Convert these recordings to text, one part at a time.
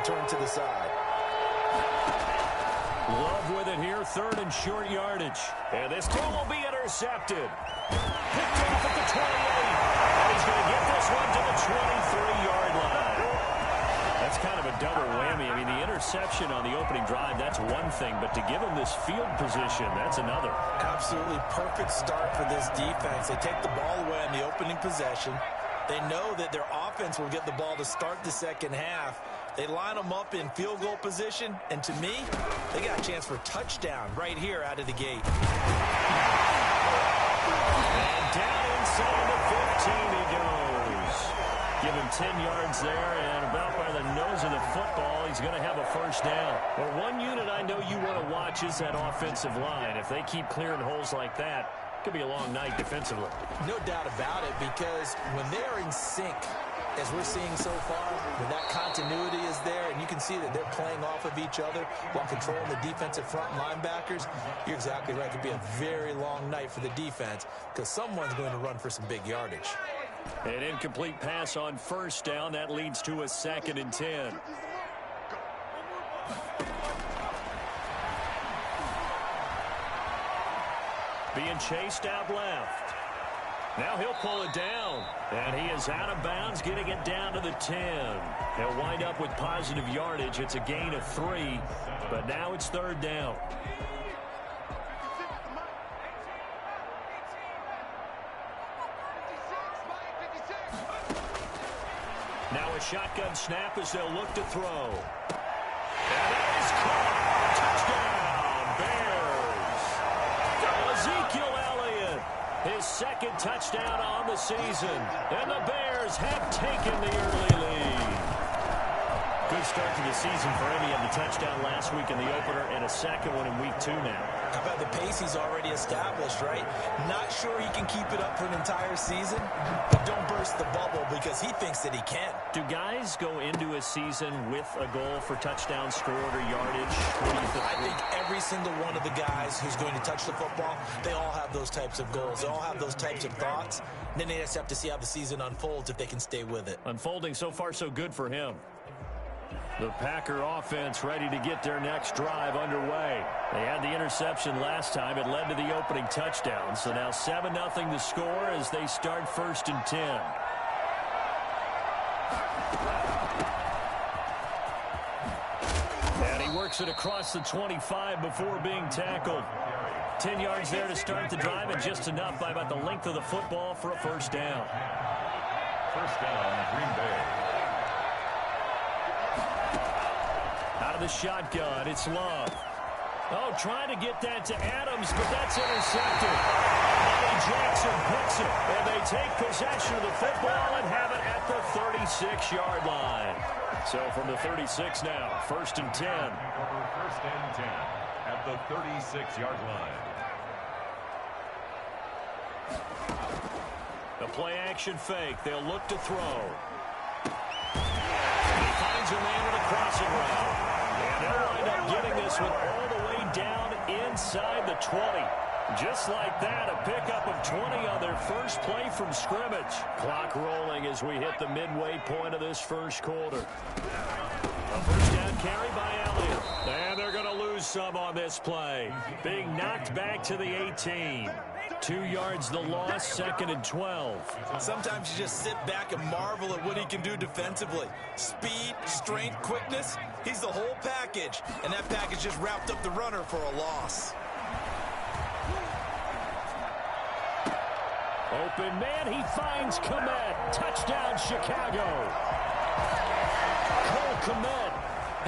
turned to the side. Love with it here, third and short yardage. And this throw will be intercepted. Picked off at the 28. And he's going to get this one to the 23-yard line. That's kind of a double whammy. I mean, the interception on the opening drive, that's one thing. But to give him this field position, that's another. Absolutely perfect start for this defense. They take the ball away on the opening possession. They know that their offense will get the ball to start the second half. They line them up in field goal position, and to me, they got a chance for a touchdown right here out of the gate. And down inside the 15 he goes. Give him 10 yards there, and about by the nose of the football, he's going to have a first down. Well, one unit I know you want to watch is that offensive line. If they keep clearing holes like that, it could be a long night defensively. No doubt about it, because when they're in sync, as we're seeing so far, when that continuity is there, and you can see that they're playing off of each other while controlling the defensive front linebackers, you're exactly right. It could be a very long night for the defense because someone's going to run for some big yardage. An incomplete pass on first down. That leads to a 2nd and 10. Being chased out left. Now he'll pull it down. And he is out of bounds, getting it down to the 10. He'll wind up with positive yardage. It's a gain of 3, but now it's 3rd down. Now a shotgun snap as they'll look to throw. And that is caught. Touchdown, Bears. Ezekiel Elliott, his 2nd touchdown on the season. And the Bears have taken the early lead. Good start to the season for him. He had the touchdown last week in the opener and a 2nd one in week 2 now. How about the pace he's already established, right? Not sure he can keep it up for an entire season, but don't burst the bubble because he thinks that he can. Do guys go into a season with a goal for touchdown scored or yardage? What do you think? I think every single one of the guys who's going to touch the football, they all have those types of goals. They all have those types of thoughts. And then they just have to see how the season unfolds if they can stay with it. Unfolding so far so good for him. The Packer offense ready to get their next drive underway. They had the interception last time. It led to the opening touchdown. So now 7-0 the score as they start 1st and 10. And he works it across the 25 before being tackled. 10 yards there to start the drive, and just enough by about the length of the football for a first down. First down, Green Bay. Out of the shotgun, it's Love. Oh, trying to get that to Adams, but that's intercepted. Eddie Jackson picks it, and they take possession of the football and have it at the 36-yard line. So from the 36 now, 1st and 10. 1st and 10 at the 36-yard line. The play-action fake. They'll look to throw. He finds a man with a crossing route. And they'll wind up getting this one all the way down inside the 20. Just like that, a pickup of 20 on their first play from scrimmage. Clock rolling as we hit the midway point of this first quarter. A first down carry by Elliott. And they're going to lose some on this play. Being knocked back to the 18. 2 yards the loss, 2nd and 12. Sometimes you just sit back and marvel at what he can do defensively. Speed, strength, quickness, he's the whole package. And that package just wrapped up the runner for a loss. Open man, he finds Kmet. Touchdown, Chicago. Cole Kmet,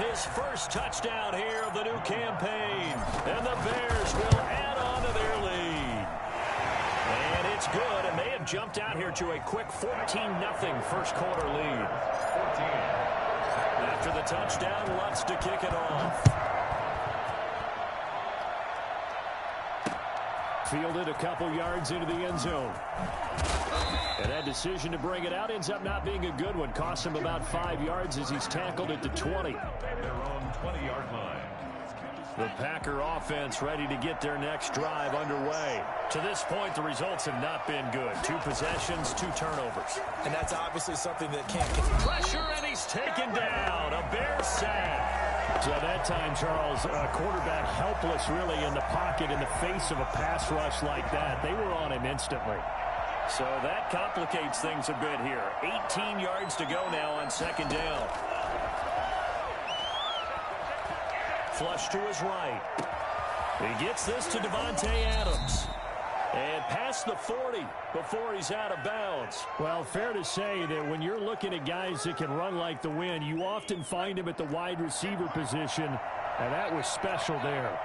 his first touchdown here of the new campaign. And the Bears will add on to their lead. And it's good, and they have jumped out here to a quick 14-0 first quarter lead. 14. After the touchdown, Lutz to kick it off. Fielded a couple yards into the end zone. And that decision to bring it out ends up not being a good one. Costs him about 5 yards as he's tackled at the 20. Their own 20-yard line. The Packer offense ready to get their next drive underway. To this point, the results have not been good. 2 possessions, 2 turnovers. And that's obviously something that can't pressure, and he's taken down. A Bears sack. So that time, Charles, quarterback helpless really in the pocket in the face of a pass rush like that. They were on him instantly. So that complicates things a bit here. 18 yards to go now on 2nd down. Flush to his right. He gets this to Devontae Adams. And past the 40 before he's out of bounds. Well, fair to say that when you're looking at guys that can run like the wind, you often find him at the wide receiver position, and that was special there.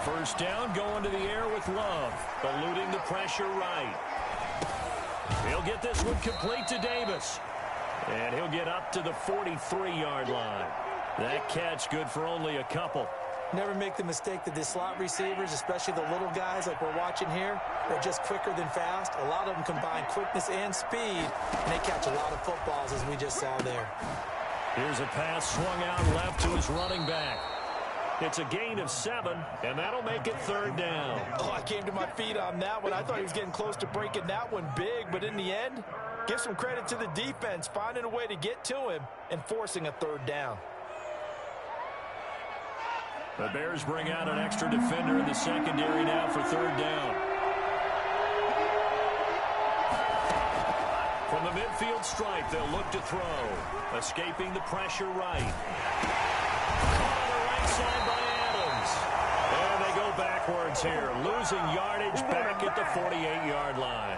First down, going to the air with Love, eluding the pressure right. He'll get this one complete to Davis. And he'll get up to the 43-yard line. That catch good for only a couple. Never make the mistake that the slot receivers, especially the little guys like we're watching here, they're just quicker than fast. A lot of them combine quickness and speed, and they catch a lot of footballs, as we just saw there. Here's a pass swung out left to his running back. It's a gain of 7, and that'll make it 3rd down. Oh, I came to my feet on that one. I thought he was getting close to breaking that one big, but in the end, give some credit to the defense, finding a way to get to him and forcing a 3rd down. The Bears bring out an extra defender in the secondary now for 3rd down. From the midfield stripe, they'll look to throw. Escaping the pressure right. Side by Adams. And they go backwards here, losing yardage back at the 48-yard line.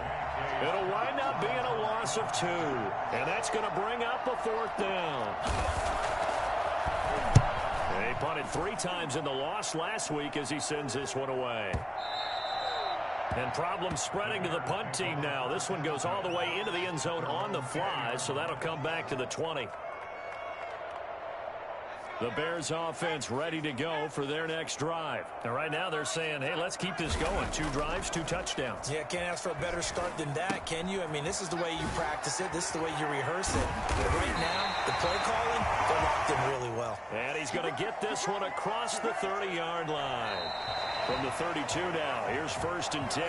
It'll wind up being a loss of 2, and that's going to bring up a 4th down. They punted 3 times in the loss last week as he sends this one away. And problems spreading to the punt team now. This one goes all the way into the end zone on the fly, so that'll come back to the 20. The Bears offense ready to go for their next drive. And right now they're saying, hey, let's keep this going. 2 drives, 2 touchdowns. Yeah, can't ask for a better start than that, can you? I mean, this is the way you practice it. This is the way you rehearse it. But right now, the play calling, they're locked in really well. And he's going to get this one across the 30-yard line. From the 32 now, here's 1st and 10.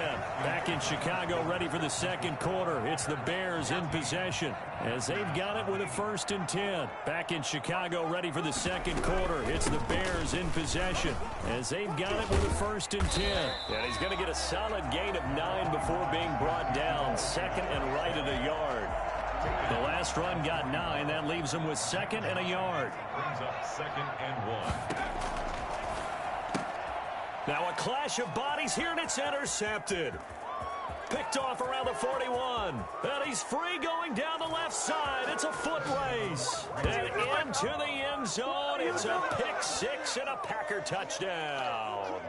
Back in Chicago, ready for the 2nd quarter. It's the Bears in possession as they've got it with a 1st and 10. Back in Chicago, ready for the 2nd quarter. It's the Bears in possession as they've got it with a 1st and 10. And he's going to get a solid gain of 9 before being brought down. 2nd and right at a yard. The last run got 9. That leaves him with 2nd and a yard. Brings up 2nd and 1. Now a clash of bodies here, and it's intercepted. Picked off around the 41. And he's free going down the left side. It's a foot race. And into the end zone. It's a pick 6 and a Packer touchdown.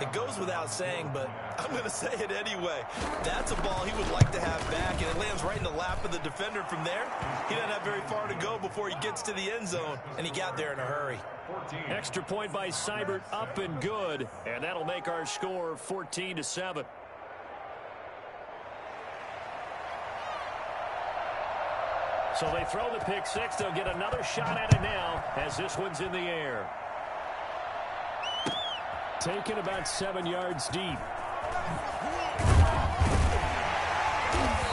It goes without saying, but I'm going to say it anyway. That's a ball he would like to have back, and it lands right in the lap of the defender from there. He doesn't have very far to go before he gets to the end zone, and he got there in a hurry. Extra point by Seibert, up and good. And that'll make our score 14-7. So they throw the pick 6. They'll get another shot at it now as this one's in the air. Taken about 7 yards deep.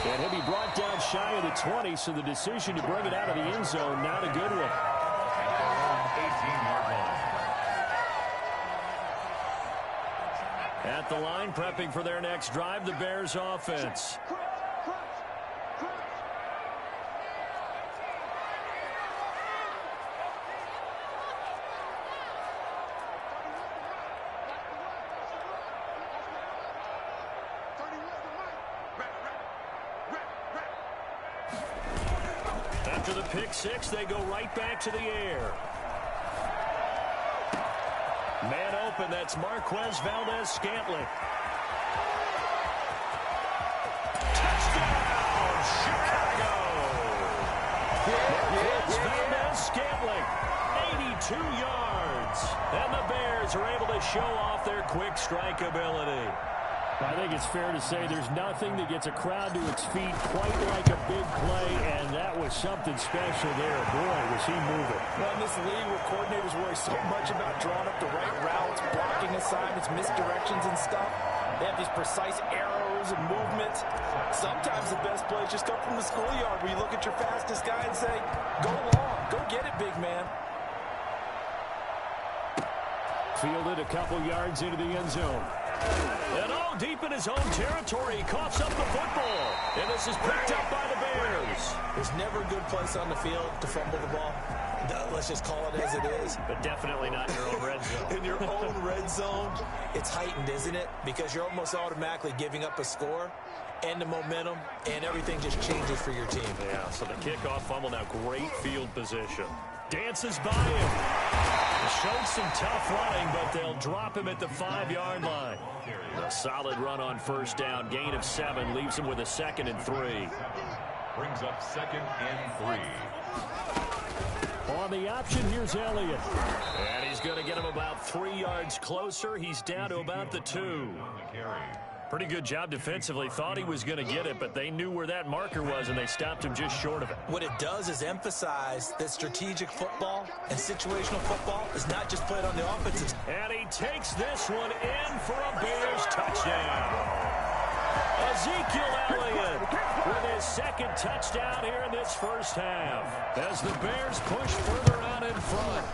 And he'll be brought down shy of the 20, so the decision to bring it out of the end zone, not a good one. 18-yard line. At the line, prepping for their next drive, the Bears offense. After the pick 6, they go right back to the air. Man open, that's Marquez Valdez-Scantling. Touchdown, Chicago! Marquez Valdez-Scantling, 82 yards. And the Bears are able to show off their quick strike ability. I think it's fair to say there's nothing that gets a crowd to its feet quite like a big play, and that was something special there. Boy, was he moving. Well, in this league where coordinators worry so much about drawing up the right routes, blocking assignments, misdirections and stuff, they have these precise arrows and movements. Sometimes the best plays just come from the schoolyard where you look at your fastest guy and say, go long, go get it, big man. Fielded a couple yards into the end zone. And all deep in his own territory, he coughs up the football. And this is picked up by the Bears. There's never a good place on the field to fumble the ball. Let's just call it as it is. But definitely not in your own red zone. In your own red zone, it's heightened, isn't it? Because you're almost automatically giving up a score and the momentum, and everything just changes for your team. Yeah, so the kickoff fumble, now great field position. Dances by him. Showed some tough running, but they'll drop him at the 5-yard line. A solid run on first down. Gain of 7 leaves him with a 2nd and 3. Brings up 2nd and 3. On the option, here's Elliott. And he's going to get him about 3 yards closer. He's down to about the 2. Pretty good job defensively. Thought he was going to get it, but they knew where that marker was, and they stopped him just short of it. What it does is emphasize that strategic football and situational football is not just played on the offensive. And he takes this one in for a Bears touchdown. Ezekiel Elliott with his 2nd touchdown here in this first half. As the Bears push further out in front.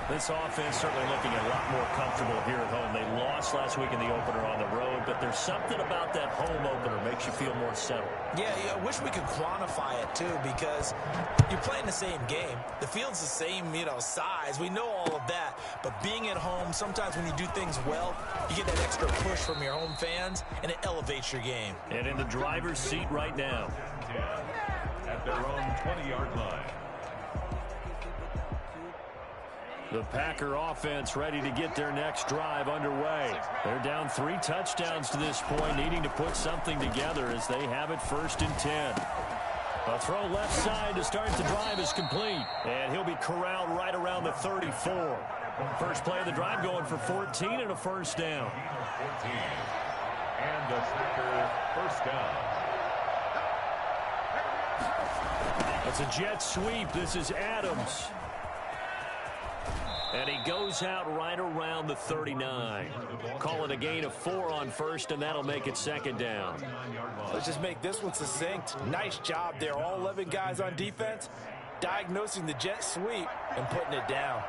This offense certainly looking a lot more comfortable here at home. They lost last week in the opener on the road, but there's something about that home opener makes you feel more settled. Yeah, I wish we could quantify it, too, because you're playing the same game. The field's the same, size. We know all of that. But being at home, sometimes when you do things well, you get that extra push from your home fans, and it elevates your game. And in the driver's seat right now. At their own 20-yard line. The Packer offense ready to get their next drive underway. They're down 3 touchdowns to this point, needing to put something together as they have it 1st and 10. A throw left side to start the drive is complete. And he'll be corralled right around the 34. First play of the drive going for 14 and a first down. 14. And the Packer first down. That's a jet sweep. This is Adams. And he goes out right around the 39. Call it a gain of 4 on first, and that'll make it 2nd down. Let's just make this one succinct. Nice job there. All 11 guys on defense diagnosing the jet sweep and putting it down.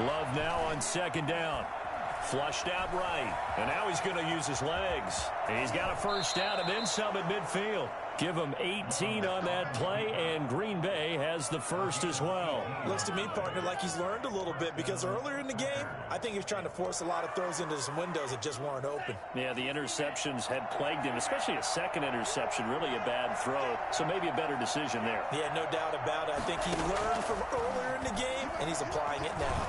Love now on 2nd down. Flushed out right. And now he's going to use his legs. He's got a first down and then some at midfield. Give him 18 on that play, and Green Bay has the first as well. Looks to me, partner, like he's learned a little bit, because earlier in the game, I think he was trying to force a lot of throws into some windows that just weren't open. Yeah, the interceptions had plagued him, especially a 2nd interception, really a bad throw, so maybe a better decision there. Yeah, no doubt about it. I think he learned from earlier in the game, and he's applying it now.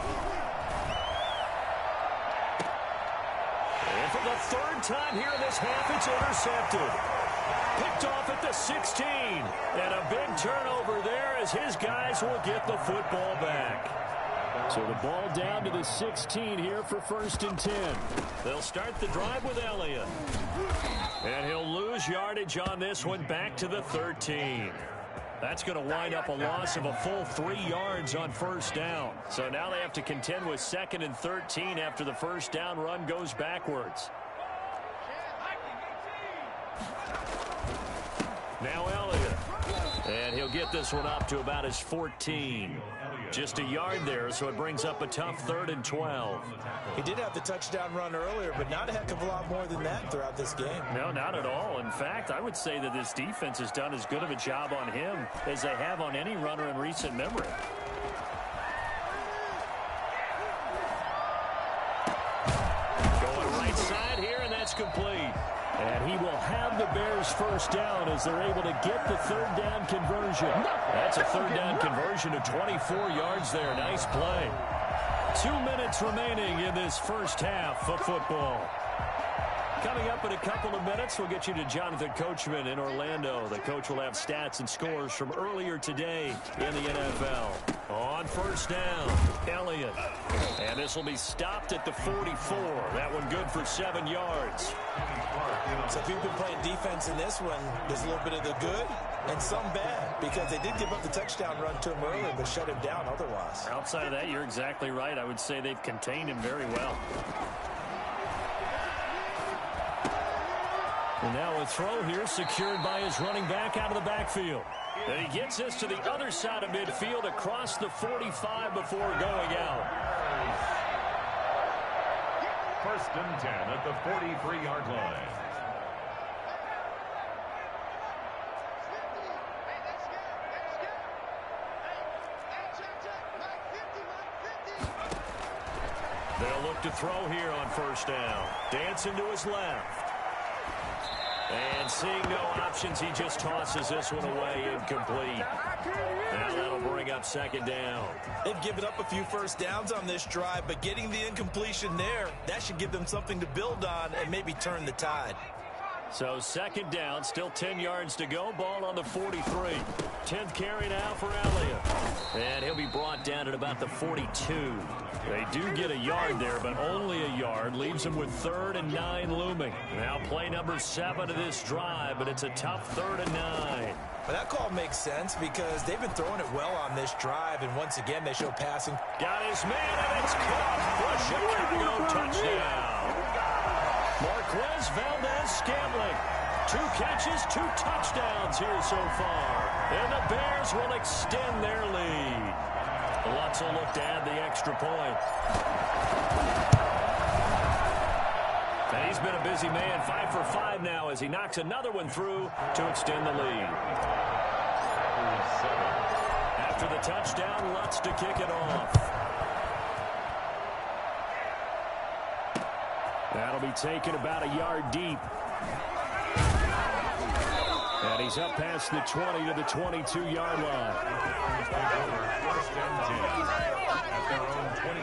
And for the 3rd time here in this half, it's intercepted. Picked off at the 16. And a big turnover there as his guys will get the football back. So the ball down to the 16 here for 1st and 10. They'll start the drive with Elliott. And he'll lose yardage on this one back to the 13. That's going to wind up a loss of a full 3 yards on first down. So now they have to contend with 2nd and 13 after the first down run goes backwards. Now Elliott. And he'll get this one up to about his 14. Just a yard there, so it brings up a tough 3rd and 12. He did have the touchdown run earlier, but not a heck of a lot more than that throughout this game. No, not at all. In fact, I would say that this defense has done as good of a job on him as they have on any runner in recent memory. Going right side here, and that's complete. And he will have the Bears first down as they're able to get the 3rd down conversion. That's a 3rd down conversion of 24 yards there. Nice play. 2 minutes remaining in this first half of football. Coming up in a couple of minutes, we'll get you to Jonathan Coachman in Orlando. The coach will have stats and scores from earlier today in the NFL. On first down, Elliott. And this will be stopped at the 44. That one good for 7 yards. So if you've been playing defense in this one, there's a little bit of the good and some bad, because they did give up the touchdown run to him earlier, but shut him down otherwise. Outside of that, you're exactly right. I would say they've contained him very well. And now a throw here secured by his running back out of the backfield. And he gets this to the other side of midfield across the 45 before going out. First and 10 at the 43-yard line. They'll look to throw here on first down. Dancing to his left. And seeing no options, he just tosses this one away, incomplete. Now that'll bring up second down. They've given up a few first downs on this drive, but getting the incompletion there, that should give them something to build on and maybe turn the tide. So second down, still 10 yards to go. Ball on the 43. 10th carry now for Elliott. And he'll be brought down at about the 42. They do get a yard there, but only a yard. Leaves them with 3rd and 9 looming. Now play number 7 of this drive, but it's a tough 3rd and 9. But that call makes sense because they've been throwing it well on this drive, and once again they show passing. Got his man, and it's caught for a Chicago touchdown. Marquez Valdez-Scantling. 2 catches, 2 touchdowns here so far. And the Bears will extend their lead. Lutz will look to add the extra point. And he's been a busy man, 5 for 5 now as he knocks another one through to extend the lead. After the touchdown, Lutz to kick it off. That'll be taken about a yard deep. And he's up past the 20 to the 22-yard line.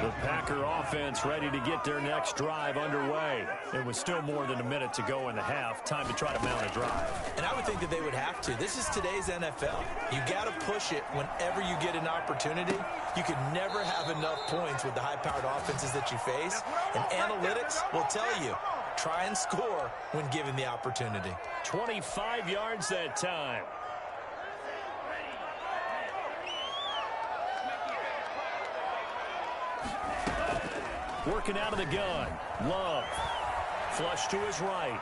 The Packer offense ready to get their next drive underway. It was still more than a minute to go in the half. Time to try to mount a drive. And I would think that they would have to. This is today's NFL. You got to push it whenever you get an opportunity. You can never have enough points with the high-powered offenses that you face. And analytics will tell you, try and score when given the opportunity. 25 yards that time. Working out of the gun. Love. Flush to his right.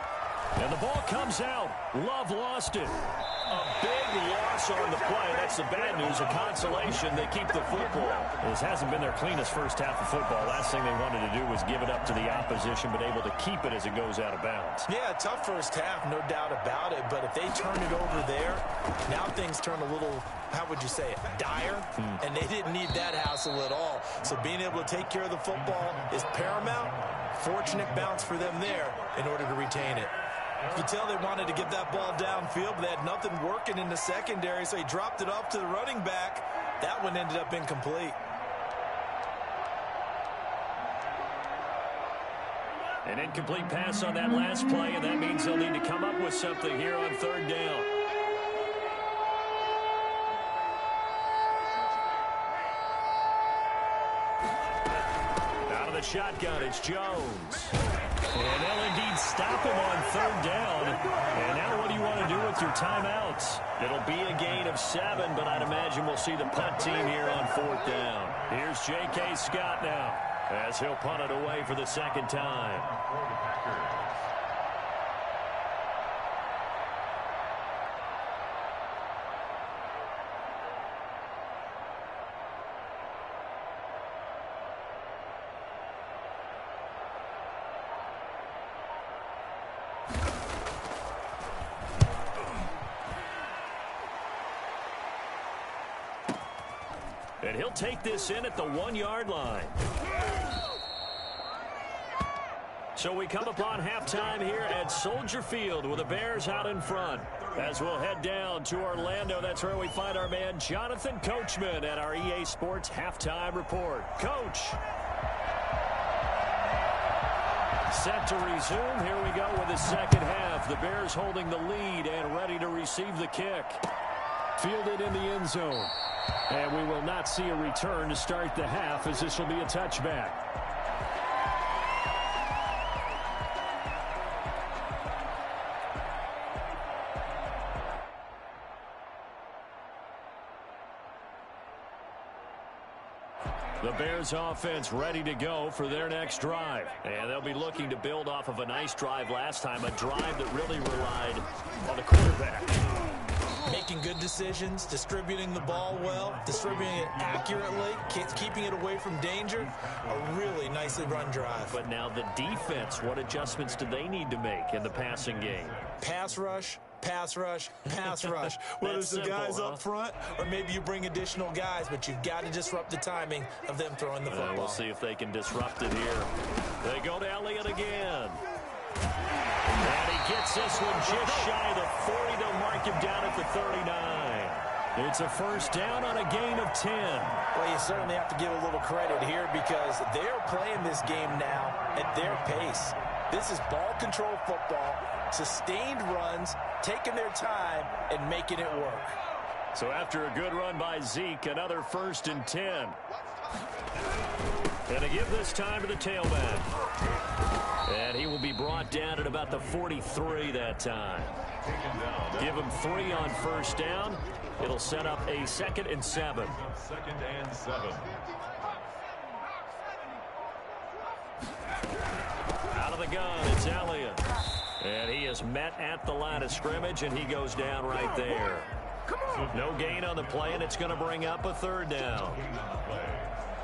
And the ball comes out. Love lost it. A big loss on the play. That's the bad news. A consolation. They keep the football. This hasn't been their cleanest first half of football. Last thing they wanted to do was give it up to the opposition, but able to keep it as it goes out of bounds. Yeah, tough first half, no doubt about it. But if they turn it over there, now things turn a little, how would you say it, dire? And they didn't need that hassle at all. So being able to take care of the football is paramount. Fortunate bounce for them there in order to retain it. You can tell they wanted to get that ball downfield, but they had nothing working in the secondary, so he dropped it off to the running back. That one ended up incomplete. An incomplete pass on that last play, and that means they'll need to come up with something here on 3rd down. Out of the shotgun, it's Jones. And they'll indeed stop him on 3rd down. And now what do you want to do with your timeouts? It'll be a gain of 7, but I'd imagine we'll see the punt team here on 4th down. Here's J.K. Scott now as he'll punt it away for the second time. And he'll take this in at the 1-yard line. So we come upon halftime here at Soldier Field with the Bears out in front. As we'll head down to Orlando, that's where we find our man Jonathan Coachman at our EA Sports Halftime Report. Coach. set to resume. Here we go with the second half. The Bears holding the lead and ready to receive the kick. Fielded in the end zone. And we will not see a return to start the half, as this will be a touchback. The Bears offense ready to go for their next drive. And they'll be looking to build off of a nice drive last time, a drive that really relied on the quarterback. Making good decisions, distributing the ball well, distributing it accurately, keeping it away from danger. A really nicely run drive. But now the defense, what adjustments do they need to make in the passing game? Pass rush, pass rush, pass rush. Whether it's the guys up front or maybe you bring additional guys, but you've got to disrupt the timing of them throwing the football. We'll see if they can disrupt it here. They go to Elliott again. And he gets this one just shy of the 40. They'll mark him down at the 39. It's a first down on a gain of 10. Well, you certainly have to give a little credit here because they're playing this game now at their pace. This is ball control football, sustained runs, taking their time, and making it work. So after a good run by Zeke, another 1st and 10. And to give this time to the tailback. And he will be brought down at about the 43 that time. Give him 3 on first down. It'll set up a 2nd and 7. 2nd and 7. Out of the gun, it's Elliott. And he is met at the line of scrimmage, and he goes down right there. No gain on the play, and it's going to bring up a 3rd down.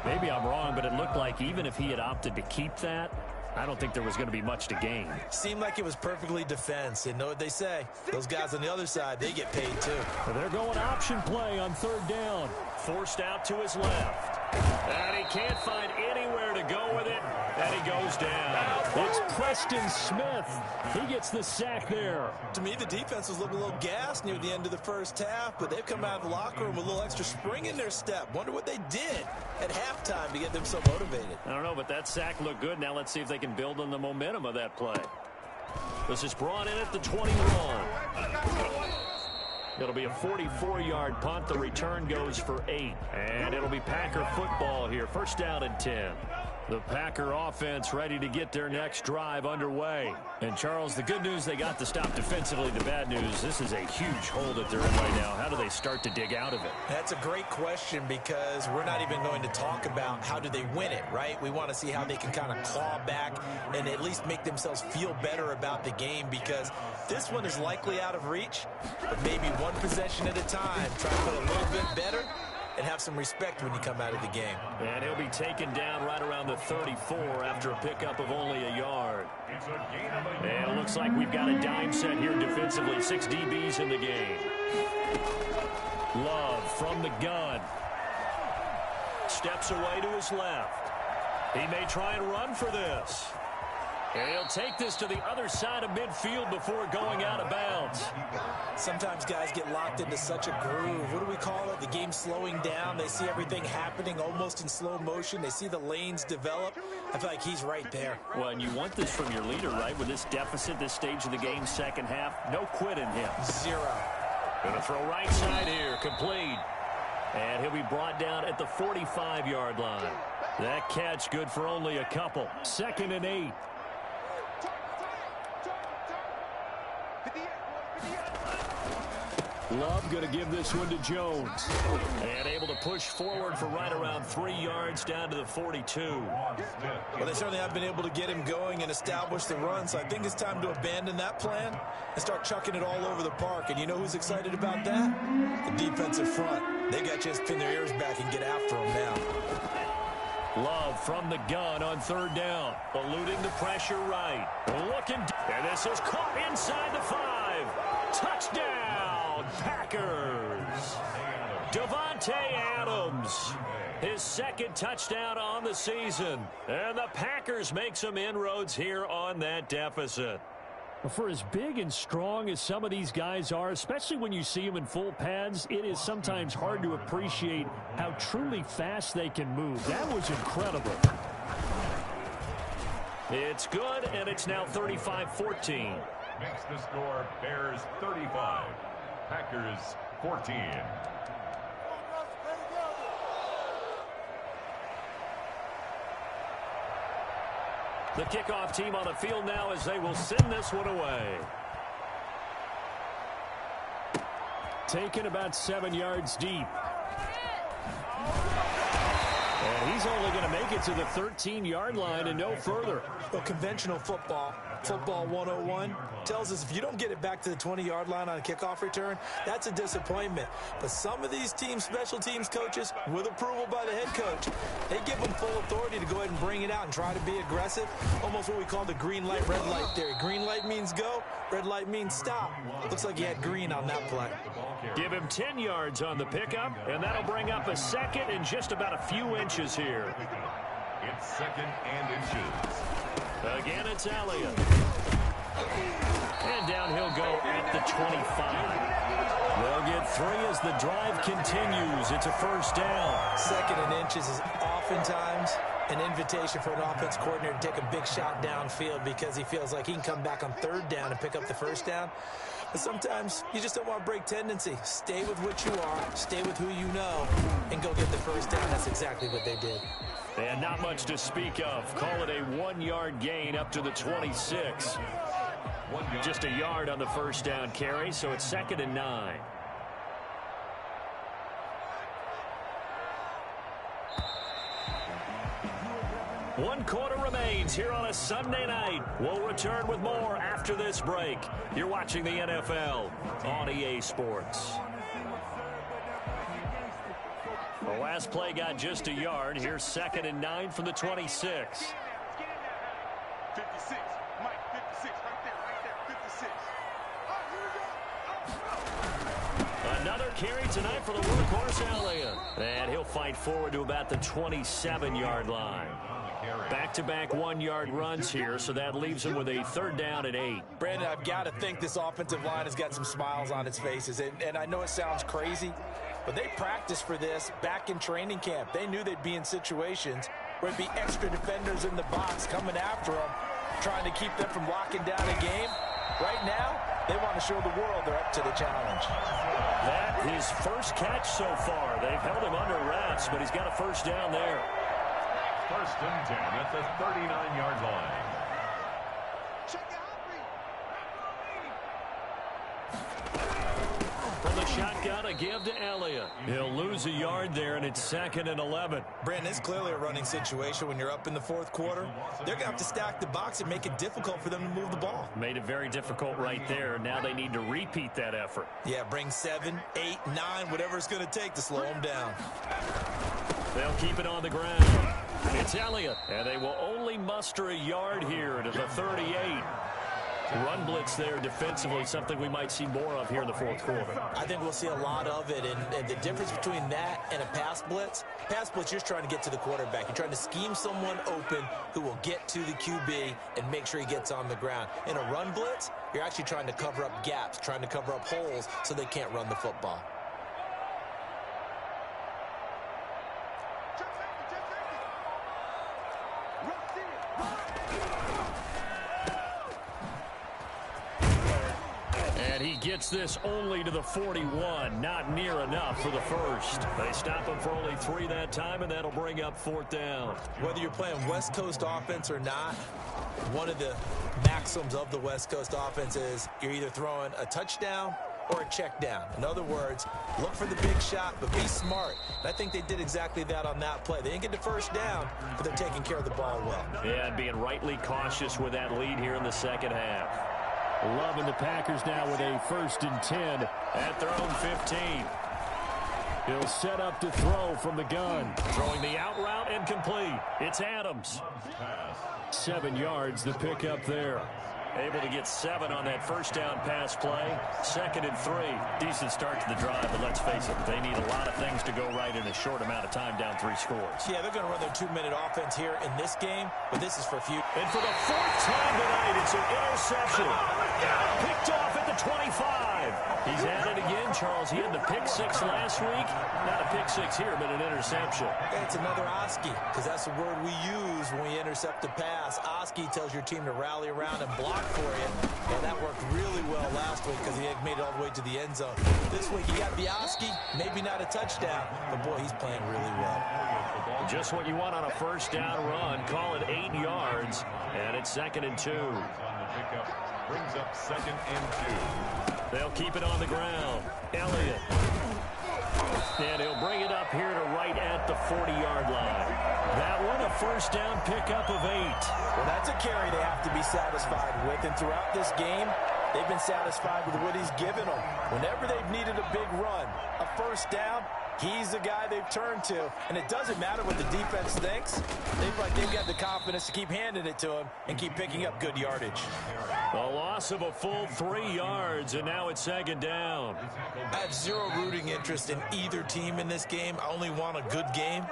Maybe I'm wrong, but it looked like even if he had opted to keep that, I don't think there was going to be much to gain. Seemed like it was perfectly defense. And know what they say? Those guys on the other side, they get paid too. They're going option play on 3rd down. Forced out to his left. And he can't find anywhere to go with it. And he goes down. It's Preston Smith. He gets the sack there. To me, the defense was looking a little gassed near the end of the first half, but they've come out of the locker room with a little extra spring in their step. Wonder what they did at halftime to get them so motivated. I don't know, but that sack looked good. Now let's see if they can build on the momentum of that play. This is brought in at the 21. It'll be a 44-yard punt. The return goes for 8. And it'll be Packer football here. First down and 10. The Packer offense ready to get their next drive underway. And, Charles, the good news, they got to stop defensively. The bad news, this is a huge hole that they're in right now. How do they start to dig out of it? That's a great question because we're not even going to talk about how do they win it, right? We want to see how they can kind of claw back and at least make themselves feel better about the game because this one is likely out of reach, but maybe one possession at a time. Try to put a little bit better and have some respect when you come out of the game. And he'll be taken down right around the 34 after a pickup of only a yard. And it looks like we've got a dime set here defensively. 6 DBs in the game. Love from the gun. Steps away to his left. He may try and run for this. And he'll take this to the other side of midfield before going out of bounds. Sometimes guys get locked into such a groove. What do we call it? The game's slowing down. They see everything happening almost in slow motion. They see the lanes develop. I feel like he's right there. Well, and you want this from your leader, right? With this deficit, this stage of the game, second half, no quit in him. 0. Gonna throw right side here, complete. And he'll be brought down at the 45-yard line. That catch good for only a couple. 2nd and 8. Love going to give this one to Jones. And able to push forward for right around 3 yards down to the 42. Well, they certainly have been able to get him going and establish the run, so I think it's time to abandon that plan and start chucking it all over the park. And you know who's excited about that? The defensive front. They got a chance to pin their ears back and get after him now. Love from the gun on 3rd down. Eluding the pressure right. Looking. And this is caught inside the 5. Touchdown, Packers. Devontae Adams. His 2nd touchdown on the season. And the Packers make some inroads here on that deficit. For as big and strong as some of these guys are, especially when you see them in full pads, it is sometimes hard to appreciate how truly fast they can move. That was incredible. It's good, and it's now 35-14. Makes the score Bears 35, Packers 14. The kickoff team on the field now as they will send this one away. Taken about 7 yards deep. And he's only going to make it to the 13-yard line and no further. Well, conventional football 101, tells us if you don't get it back to the 20-yard line on a kickoff return, that's a disappointment. But some of these teams, special teams coaches, with approval by the head coach, they give them full authority to go ahead and bring it out and try to be aggressive. Almost what we call the green light, red light theory. Green light means go, red light means stop. Looks like he had green on that play. Give him 10 yards on the pickup, and that'll bring up a second and just about a few inches here. It's second and inches. Again, it's Elliott. And down he'll go at the 25. They'll get 3 as the drive continues. It's a first down. Second and inches is oftentimes an invitation for an offense coordinator to take a big shot downfield because he feels like he can come back on third down and pick up the first down. But sometimes you just don't want to break tendency. Stay with what you are, stay with who you know, and go get the first down. That's exactly what they did. And not much to speak of. Call it a 1-yard gain up to the 26. Just a yard on the first down carry, so it's second and 9. One quarter remains here on a Sunday night. We'll return with more after this break. You're watching the NFL on EA Sports. The last play got just a yard. Here's second and 9 from the 26. 56. Mike, 56. Right there. 56. Another carry tonight for the workhorse Elliott. And he'll fight forward to about the 27-yard line. Back-to-back 1-yard runs here, so that leaves him with a third down and 8. Brandon, I've got to think this offensive line has got some smiles on its faces. And I know it sounds crazy, but they practiced for this back in training camp. They knew they'd be in situations where it'd be extra defenders in the box coming after them, trying to keep them from locking down a game. Right now, they want to show the world they're up to the challenge. That his first catch so far. They've held him under wraps, but he's got a first down there. First and 10 at the 39-yard line. From the shotgun, a give to Elliott. He'll lose a yard there, and it's second and 11. Brandon, it's clearly a running situation when you're up in the fourth quarter. They're going to have to stack the box and make it difficult for them to move the ball. Made it very difficult right there. Now they need to repeat that effort. Yeah, bring 7, 8, 9, whatever it's going to take to slow them down. They'll keep it on the ground. It's Elliott, and they will only muster a yard here to the 38. Run blitz there defensively, something we might see more of here in the fourth quarter. I think we'll see a lot of it, and the difference between that and a pass blitz, you're just trying to get to the quarterback. You're trying to scheme someone open who will get to the QB and make sure he gets on the ground. In a run blitz, you're actually trying to cover up gaps, trying to cover up holes so they can't run the football. And he gets this only to the 41. Not near enough for the first. They stop him for only 3 that time, and that'll bring up fourth down. Whether you're playing West Coast offense or not, one of the maxims of the West Coast offense is you're either throwing a touchdown or a check down. In other words, look for the big shot, but be smart. And I think they did exactly that on that play. They didn't get the first down, but they're taking care of the ball well. Yeah, and being rightly cautious with that lead here in the second half. Loving the Packers now with a first and 10 at their own 15. He'll set up to throw from the gun. Throwing the out route and complete. It's Adams. 7 yards, the pickup there. Able to get 7 on that first down pass play. 2nd and 3. Decent start to the drive, but let's face it, they need a lot of things to go right in a short amount of time down 3 scores. Yeah, they're going to run their 2-minute offense here in this game, but this is for future. And for the 4th time tonight, it's an interception. Picked off at the 25. He's at it again, Charles. He had the pick 6 last week. Not a pick 6 here, but an interception. It's another Oski, because that's the word we use when we intercept a pass. Oski tells your team to rally around and block for you. And that worked really well last week because he had made it all the way to the end zone. This week, he got the Oski, maybe not a touchdown, but boy, he's playing really well. Just what you want on a first down run. Call it 8 yards, and it's 2nd and 2. Brings up 2nd and 2. They'll keep it on the ground. Elliott. And he'll bring it up here to right at the 40-yard line. That one, a first down pickup of 8. Well, that's a carry they have to be satisfied with. And throughout this game, they've been satisfied with what he's given them. Whenever they've needed a big run, a first down, he's the guy they've turned to. And it doesn't matter what the defense thinks. They've got the confidence to keep handing it to him and keep picking up good yardage. A loss of a full 3 yards, and now it's 2nd down. I have zero rooting interest in either team in this game. I only want a good game.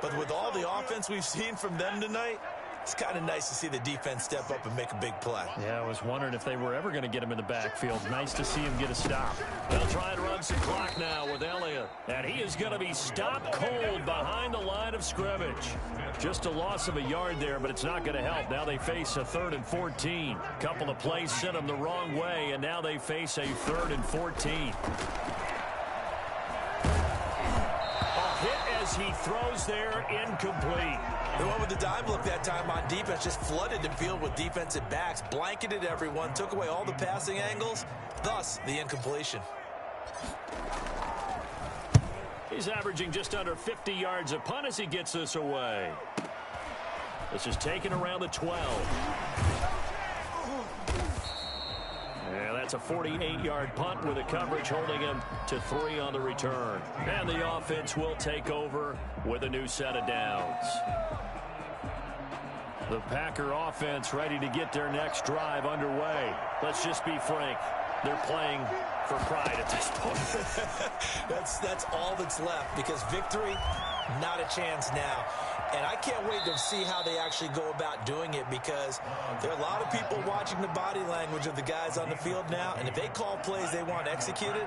But with all the offense we've seen from them tonight, it's kind of nice to see the defense step up and make a big play. Yeah, I was wondering if they were ever going to get him in the backfield. Nice to see him get a stop. They'll try and run some clock now with Elliott. And he is going to be stopped cold behind the line of scrimmage. Just a loss of a yard there, but it's not going to help. Now they face a 3rd and 14. Couple of plays sent them the wrong way, and now they face a 3rd and 14. He throws there, incomplete. The one with the dime look that time on defense just flooded the field with defensive backs, blanketed everyone, took away all the passing angles, thus the incompletion. He's averaging just under 50 yards a punt as he gets this away. This is taken around the 12. And that's a 48-yard punt with a coverage holding him to 3 on the return. And the offense will take over with a new set of downs. The Packer offense ready to get their next drive underway. Let's just be frank. They're playing for pride at this point. That's all that's left, because victory, not a chance now. And I can't wait to see how they actually go about doing it, because there are a lot of people watching the body language of the guys on the field now, and if they call plays they want executed,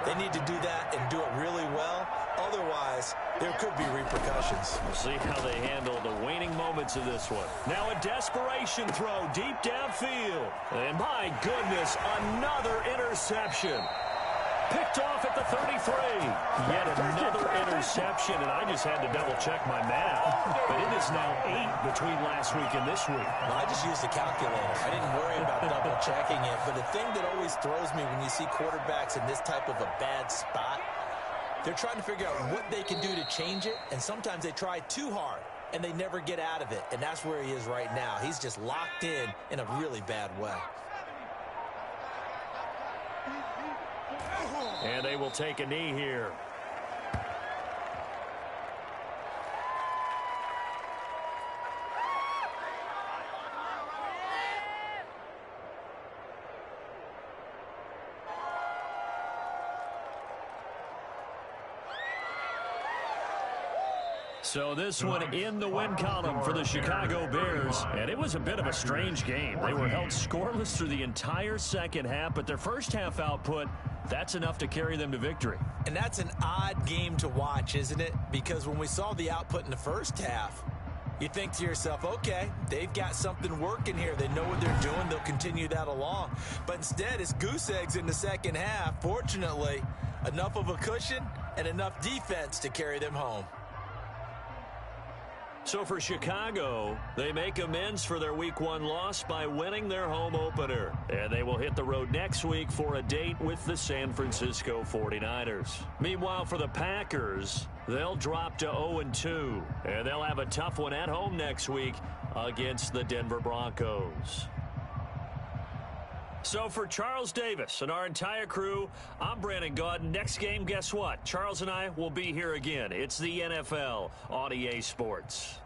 they need to do that and do it really well. Otherwise, there could be repercussions. We'll see how they handle the waning moments of this one. Now a desperation throw deep downfield. And my goodness, another interception. Picked off at the 33. Yet another interception, and I just had to double-check my math. But it is now 8 between last week and this week. Well, I just used a calculator. I didn't worry about double-checking it. But the thing that always throws me when you see quarterbacks in this type of a bad spot, they're trying to figure out what they can do to change it, and sometimes they try too hard, and they never get out of it. And that's where he is right now. He's just locked in a really bad way. And they will take a knee here. So this one in the win column for the Chicago Bears. And it was a bit of a strange game. They were held scoreless through the entire second half, but their first half output, that's enough to carry them to victory. And that's an odd game to watch, isn't it? Because when we saw the output in the first half, you think to yourself, okay, they've got something working here. They know what they're doing. They'll continue that along. But instead, it's goose eggs in the second half. Fortunately, enough of a cushion and enough defense to carry them home. So for Chicago, they make amends for their Week 1 loss by winning their home opener. And they will hit the road next week for a date with the San Francisco 49ers. Meanwhile, for the Packers, they'll drop to 0-2. And they'll have a tough one at home next week against the Denver Broncos. So for Charles Davis and our entire crew, I'm Brandon Gaudin. Next game, guess what? Charles and I will be here again. It's the NFL on EA Sports.